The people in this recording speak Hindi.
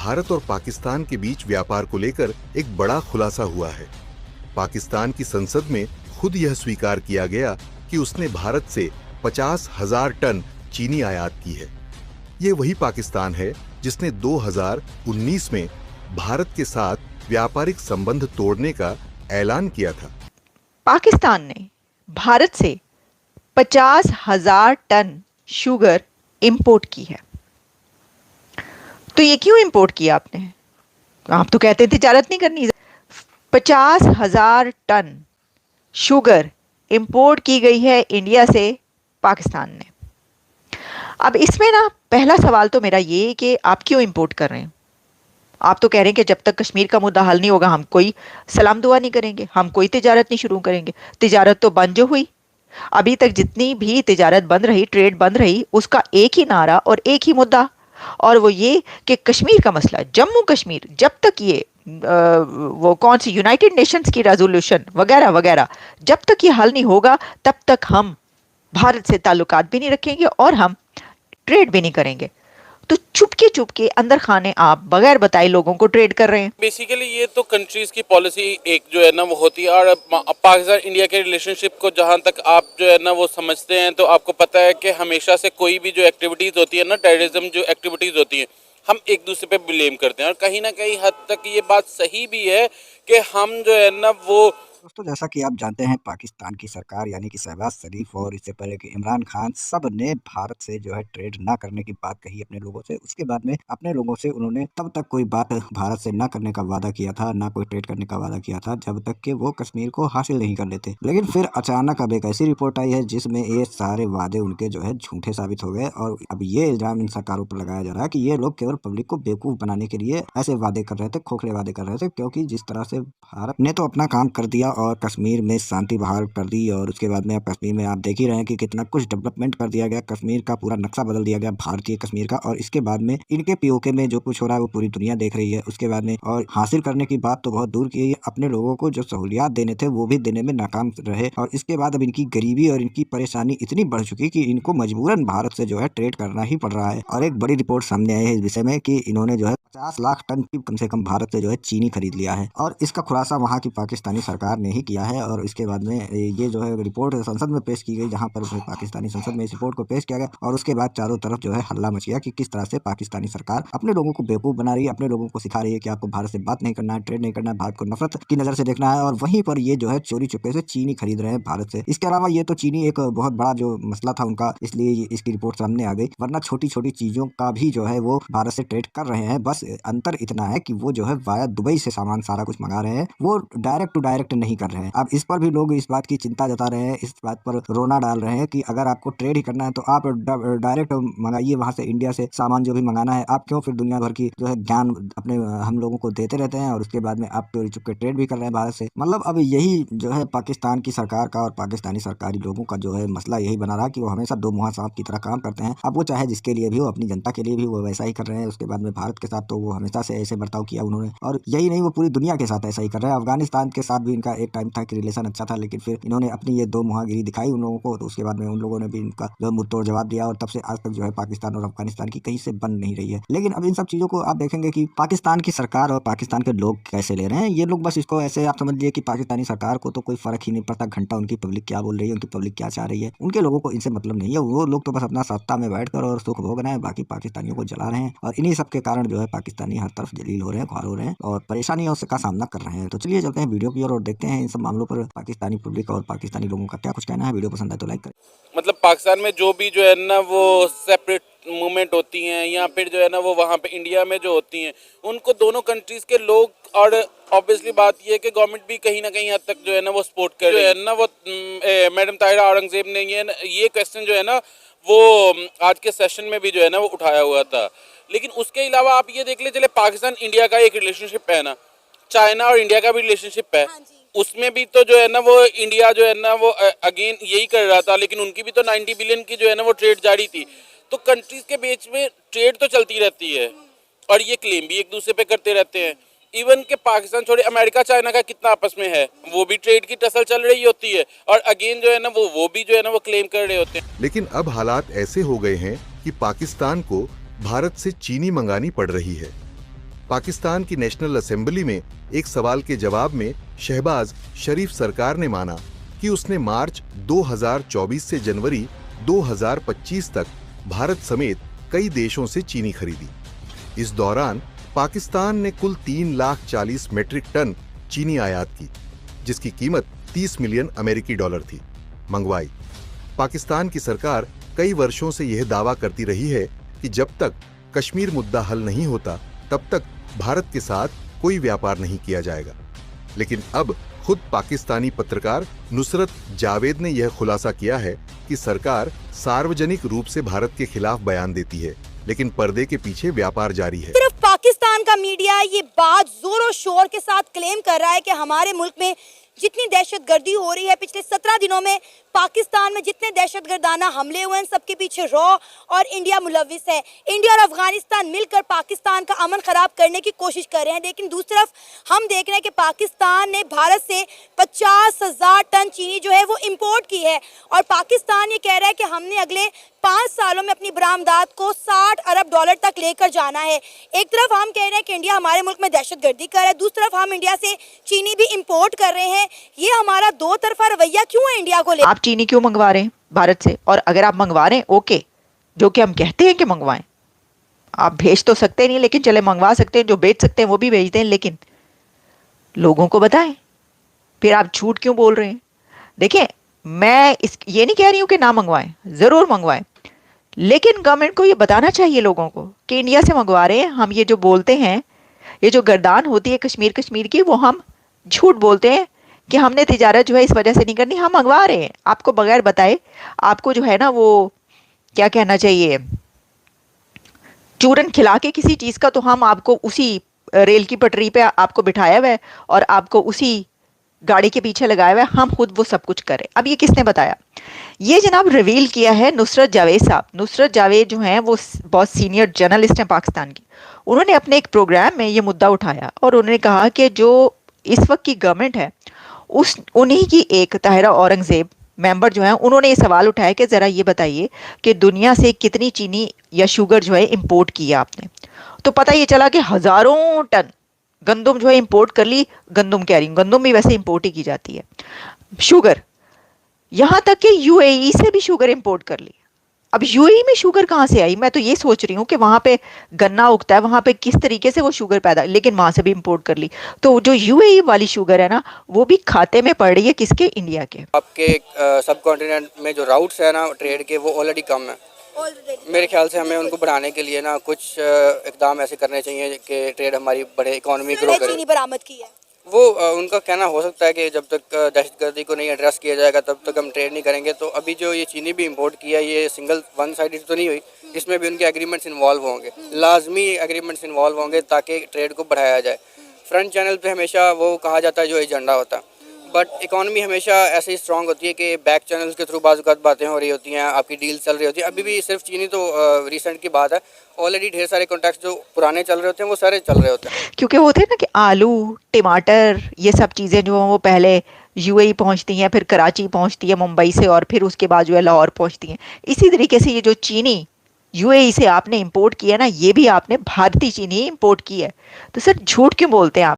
भारत और पाकिस्तान के बीच व्यापार को लेकर एक बड़ा खुलासा हुआ है। पाकिस्तान की संसद में खुद यह स्वीकार किया गया कि उसने भारत से 50,000 टन चीनी आयात की है। ये वही पाकिस्तान है जिसने 2019 में भारत के साथ व्यापारिक संबंध तोड़ने का ऐलान किया था। पाकिस्तान ने भारत से 50,000 टन शुगर इंपोर्ट की है। तो ये क्यों इंपोर्ट किया आपने? आप तो कहते थे तिजारत नहीं करनी। 50,000 टन शुगर इंपोर्ट की गई है इंडिया से पाकिस्तान ने। अब इसमें ना पहला सवाल तो मेरा ये कि आप क्यों इंपोर्ट कर रहे हैं? आप तो कह रहे हैं कि जब तक कश्मीर का मुद्दा हल नहीं होगा हम कोई सलाम दुआ नहीं करेंगे, हम कोई तिजारत नहीं शुरू करेंगे। तिजारत तो बंद जो हुई, अभी तक जितनी भी तिजारत बंद रही, ट्रेड बंद रही, उसका एक ही नारा और एक ही मुद्दा, और वो ये कि कश्मीर का मसला, जम्मू कश्मीर, जब तक ये वो कौन सी यूनाइटेड नेशंस की रेजोल्यूशन वगैरह वगैरह, जब तक ये हल नहीं होगा तब तक हम भारत से ताल्लुकात भी नहीं रखेंगे और हम ट्रेड भी नहीं करेंगे। तो चुपके अंदर खाने आप बगैर बताए लोगों को ट्रेड कर रहे हैं। बेसिकली ये तो कंट्रीज की पॉलिसी एक जो है ना वो होती है, और पाकिस्तान इंडिया के रिलेशनशिप को जहां तक आप जो है ना वो समझते हैं, तो आपको पता है कि हमेशा से कोई भी जो एक्टिविटीज़ होती है ना, टेररिज्म जो एक्टिविटीज़ होती हैं, हम एक दूसरे पे ब्लेम करते हैं, और कहीं ना कहीं हद तक ये बात सही भी है कि हम जो है ना वो दोस्तों, जैसा कि आप जानते हैं, पाकिस्तान की सरकार यानी कि शहबाज शरीफ और इससे पहले कि इमरान खान, सब ने भारत से जो है ट्रेड ना करने की बात कही अपने लोगों से। उसके बाद में अपने लोगों से उन्होंने तब तक कोई बात भारत से ना करने का वादा किया था, ना कोई ट्रेड करने का वादा किया था, जब तक कि वो कश्मीर को हासिल नहीं कर लेते। लेकिन फिर अचानक अब एक ऐसी रिपोर्ट आई है जिसमें ये सारे वादे उनके जो है झूठे साबित हो गए, और अब ये इल्जाम इन सरकारों पर लगाया जा रहा है कि ये लोग केवल पब्लिक को बेवकूफ बनाने के लिए ऐसे वादे कर रहे थे, खोखले वादे कर रहे थे। क्योंकि जिस तरह से भारत ने तो अपना काम कर दिया और कश्मीर में शांति बहाल कर दी, और उसके बाद में अब कश्मीर में आप देख ही रहे हैं कि कितना कुछ डेवलपमेंट कर दिया गया, कश्मीर का पूरा नक्शा बदल दिया गया भारतीय कश्मीर का। और इसके बाद में इनके पीओके में जो कुछ हो रहा है वो पूरी दुनिया देख रही है। उसके बाद में और हासिल करने की बात तो बहुत दूर की, अपने लोगों को जो सहूलियात देने थे वो भी देने में नाकाम रहे। और इसके बाद अब इनकी गरीबी और इनकी परेशानी इतनी बढ़ चुकी कि इनको मजबूरन भारत से जो है ट्रेड करना ही पड़ रहा है। और एक बड़ी रिपोर्ट सामने आई है इस विषय में कि इन्होंने जो है 50 लाख टन की कम से कम भारत से जो है चीनी खरीद लिया है, और इसका खुलासा वहाँ की पाकिस्तानी सरकार ने ही किया है। और इसके बाद में ये जो है रिपोर्ट संसद में पेश की गई, जहाँ पर पाकिस्तानी संसद में इस रिपोर्ट को पेश किया गया, और उसके बाद चारों तरफ जो है हल्ला मच गया कि किस तरह से पाकिस्तानी सरकार अपने लोगों को बेवकूफ बना रही है, अपने लोगों को सिखा रही है कि आपको भारत से बात नहीं करना है, ट्रेड नहीं करना है, भारत को नफरत की नजर से देखना है, और वहीं पर ये जो है चोरी चुपके से चीनी खरीद रहे हैं भारत से। इसके अलावा ये तो चीनी एक बहुत बड़ा जो मसला था उनका, इसलिए इसकी रिपोर्ट सामने आ गई, वरना छोटी छोटी चीजों का भी जो है वो भारत से ट्रेड कर रहे हैं। बस अंतर इतना है कि वो जो है वाया दुबई से सामान सारा कुछ मंगा रहे हैं, वो डायरेक्ट टू डायरेक्ट नहीं कर रहे हैं। अब इस पर भी लोग इस बात की चिंता जता रहे हैं, इस बात पर रोना डाल रहे हैं कि अगर आपको ट्रेड ही करना है तो आप डायरेक्ट मंगाइए वहां से, इंडिया से सामान जो भी मंगाना है। आप क्यों फिर दुनिया भर की जो है ज्ञान अपने हम लोगों को देते रहते हैं, और उसके बाद में आप चोरी चुपके ट्रेड भी कर रहे हैं भारत से। मतलब अब यही जो है पाकिस्तान की सरकार का और पाकिस्तानी सरकारी लोगों का जो है मसला यही बना रहा कि वो हमेशा दो मुहां सांप की तरह काम करते हैं। अब वो चाहे जिसके लिए भी हो, अपनी जनता के लिए भी वो वैसा ही कर रहे हैं। उसके बाद में भारत के साथ तो वो हमेशा से ऐसे बर्ताव किया उन्होंने, और यही नहीं वो पूरी दुनिया के साथ ऐसा ही कर रहे हैं। अफगानिस्तान के साथ भी इनका एक टाइम था कि रिलेशन अच्छा था, लेकिन फिर इन्होंने अपनी ये दो मुहागिरी दिखाई उन लोगों को, तो उसके बाद में उन लोगों ने भी इनका जो मुंहतोड़ जवाब दिया, और तब से आज तक जो है पाकिस्तान और अफगानिस्तान की कहीं से बन नहीं रही है। लेकिन अब इन सब चीजों को आप देखेंगे कि पाकिस्तान की सरकार और पाकिस्तान के लोग कैसे ले रहे हैं। ये लोग बस इसको ऐसे आप समझ लीजिए कि पाकिस्तानी सरकार को तो कोई फर्क ही नहीं पड़ता घंटा उनकी पब्लिक क्या बोल रही है, उनकी पब्लिक क्या चाह रही है, उनके लोगों को इनसे मतलब नहीं है। वो लोग तो बस अपना सत्ता में बैठकर और सुख भोग रहे हैं, बाकी पाकिस्तानियों को जला रहे हैं, और इन्हीं सब के कारण जो है पाकिस्तानी हर तरफ जलील हो रहे हैं, ख्वार हो रहे हैं, और परेशानियों का सामना कर रहे हैं। तो चलिए चलते हैं वीडियो की और देखते हैं इन सब मामलों पर पाकिस्तानी पब्लिक और पाकिस्तानी लोगों का क्या कुछ कहना है। वीडियो पसंद आए तो लाइक करें। मतलब पाकिस्तान में जो भी जो है ना वो सेपरेट मूवमेंट होती हैं, या फिर जो है ना वो वहाँ पे इंडिया में जो होती हैं, उनको दोनों कंट्रीज़ के लोग, और ऑब्वियसली बात ये है कि गवर्नमेंट भी कहीं ना कहीं हद तक जो है ना वो सपोर्ट कर रही है ना। वो मैडम ताहिरा औरंगजेब ने ये क्वेश्चन जो है ना वो आज के सेशन में भी जो है ना वो उठाया हुआ था। लेकिन उसके अलावा आप ये देख ले, चले पाकिस्तान इंडिया का एक रिलेशनशिप है ना, चाइना और इंडिया का भी रिलेशनशिप है, उसमें भी तो जो है ना वो इंडिया जो है ना वो अगेन यही कर रहा था, लेकिन उनकी भी तो 90 बिलियन की जो है ना वो ट्रेड जारी थी। तो कंट्रीज के बीच में ट्रेड तो चलती रहती है, और ये क्लेम भी एक दूसरे पे करते रहते हैं। इवन के पाकिस्तान छोड़े अमेरिका चाइना का कितना आपस में है, वो भी ट्रेड की टसल चल रही होती है, और अगेन जो है ना वो भी जो है ना वो क्लेम कर रहे होते हैं। लेकिन अब हालात ऐसे हो गए हैं कि पाकिस्तान को भारत से चीनी मंगानी पड़ रही है। पाकिस्तान की नेशनल असेंबली में एक सवाल के जवाब में शहबाज शरीफ सरकार ने माना कि उसने मार्च 2024 से जनवरी 2025 तक भारत समेत कई देशों से चीनी खरीदी। इस दौरान पाकिस्तान ने कुल 3,40,000 मीट्रिक टन चीनी आयात की, जिसकी कीमत 30 मिलियन अमेरिकी डॉलर थी, मंगवाई। पाकिस्तान की सरकार कई वर्षों से यह दावा करती रही है कि जब तक कश्मीर मुद्दा हल नहीं होता तब तक भारत के साथ कोई व्यापार नहीं किया जाएगा। लेकिन अब खुद पाकिस्तानी पत्रकार नुसरत जावेद ने यह खुलासा किया है कि सरकार सार्वजनिक रूप से भारत के खिलाफ बयान देती है, लेकिन पर्दे के पीछे व्यापार जारी है। सिर्फ पाकिस्तान का मीडिया ये बात जोरों शोर के साथ क्लेम कर रहा है कि हमारे मुल्क में जितनी दहशतगर्दी हो रही है, पिछले 17 दिनों में पाकिस्तान में जितने दहशतगर्दाना हमले हुए हैं, सबके पीछे रॉ और इंडिया मुलविस है। इंडिया और अफगानिस्तान मिलकर पाकिस्तान का अमन खराब करने की कोशिश कर रहे हैं। लेकिन दूसरी तरफ हम देख रहे हैं कि पाकिस्तान ने भारत से 50,000 टन चीनी जो है वो इम्पोर्ट की है, और पाकिस्तान ये कह रहा है कि हमने अगले 5 सालों में अपनी बरामदात को 60 अरब डॉलर तक लेकर जाना है। एक तरफ हम कह रहे हैं कि इंडिया हमारे मुल्क में दहशतगर्दी कर रहा है, दूसरी तरफ हम इंडिया से चीनी भी इम्पोर्ट कर रहे हैं। ये हमारा दो तरफा रवैया क्यों है इंडिया को लेकर? आप चीनी क्यों मंगवा रहे हैं भारत से? और अगर आप मंगवा रहे हैं, ओके, जो कि हम कहते हैं कि मंगवाएं, आप भेज तो सकते नहीं, लेकिन चले मंगवा सकते हैं, जो बेच सकते हैं वो भी भेज दें, लेकिन लोगों को बताएं। फिर आप झूठ क्यों बोल रहे हैं? देखिए, मैं ये नहीं कह रही हूं कि ना मंगवाएं, जरूर मंगवाएं, लेकिन गवर्नमेंट को ये बताना चाहिए लोगों को कि इंडिया से मंगवा रहे हैं। हम ये जो बोलते हैं, ये जो गर्दान होती है कश्मीर की, वो हम झूठ बोलते हैं कि हमने तिजारत जो है इस वजह से नहीं करनी, हम मंगवा रहे हैं। आपको बगैर बताए, आपको जो है ना वो क्या कहना चाहिए, चूरन खिला के किसी चीज का, तो हम आपको उसी रेल की पटरी पे आपको बिठाया हुआ है और आपको उसी गाड़ी के पीछे लगाया हुआ है, हम खुद वो सब कुछ करें। अब ये किसने बताया? ये जनाब रिवील किया है नुसरत जावेद साहब। नुसरत जावेद जो हैं वो बहुत सीनियर जर्नलिस्ट हैं पाकिस्तान की। उन्होंने अपने एक प्रोग्राम में ये मुद्दा उठाया और उन्होंने कहा कि जो इस वक्त की गवर्नमेंट है, उन्हीं की एक ताहिरा औरंगजेब मेंबर जो है, उन्होंने ये सवाल उठाया कि ज़रा ये बताइए कि दुनिया से कितनी चीनी या शुगर जो है इम्पोर्ट किया आपने। तो पता ये चला कि हज़ारों टन गंदम जो है इम्पोर्ट कर ली। गंदम कह रही हूँ, गंदम भी वैसे इम्पोर्ट ही की जाती है। शुगर, यहाँ तक कि यूएई से भी शुगर इम्पोर्ट कर ली। अब यूएई में शुगर कहाँ से आई? मैं तो ये सोच रही हूँ कि वहाँ पे गन्ना उगता है, वहाँ पे किस तरीके से वो शुगर पैदा, लेकिन वहाँ से भी इम्पोर्ट कर ली। तो जो यूएई वाली शुगर है ना, वो भी खाते में पड़ रही है किसके? इंडिया के। आपके सब कॉन्टिनेंट में जो राउट्स है ना ट्रेड के, वो ऑलरेडी कम है। मेरे ख्याल से हमें उनको बढ़ाने के लिए ना कुछ इकदाम ऐसे करने चाहिए कि ट्रेड हमारी बड़े, इकोनॉमी ग्रो करे। चीनी बरामद की है वो उनका कहना हो सकता है कि जब तक दहशतगर्दी को नहीं एड्रेस किया जाएगा तब तक हम ट्रेड नहीं करेंगे। तो अभी जो ये चीनी भी इंपोर्ट किया, ये सिंगल वन साइडेड तो नहीं हुई, इसमें भी उनके एग्रीमेंट्स इन्वॉल्व होंगे, लाजमी एग्रीमेंट्स इन्वॉल्व होंगे ताकि ट्रेड को बढ़ाया जाए। फ्रंट चैनल पे हमेशा वो कहा जाता है जो एजेंडा होता है, बट इकॉनमी हमेशा ऐसे ही स्ट्रांग होती है कि बैक चैनल्स के थ्रू बाज़ बातें हो रही होती हैं, आपकी डील चल रही होती है। अभी भी सिर्फ चीनी तो रिसेंट की बात है, ऑलरेडी ढेर सारे कॉन्ट्रैक्ट जो पुराने चल रहे होते हैं वो सारे चल रहे होते हैं। क्योंकि होते हैं ना कि आलू, टमाटर, ये सब चीज़ें जो हैं वो पहले यूएई पहुंचती हैं, फिर कराची पहुंचती है मुंबई से, और फिर उसके बाद जो है लाहौर पहुंचती हैं। इसी तरीके से ये जो चीनी यूएई से आपने इंपोर्ट किया ना, ये भी आपने भारतीय चीनी इंपोर्ट की है। तो सर झूठ क्यों बोलते हैं आप?